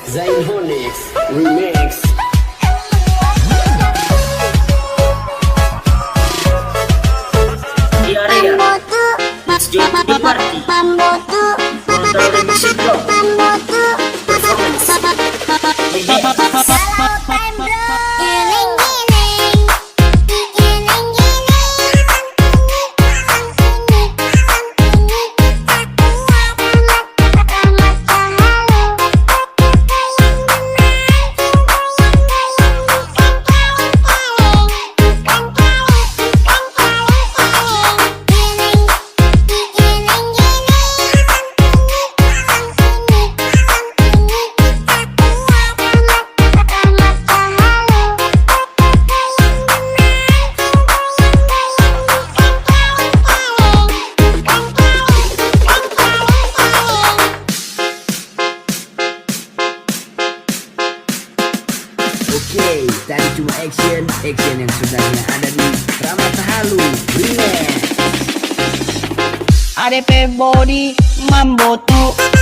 Zainonix Remix. Di area Masjid di Party Control Remix Blog Performance Oke, tadi cuma action yang sudahnya ada di Ramata Halu Remix. ADP Body Mambo tuh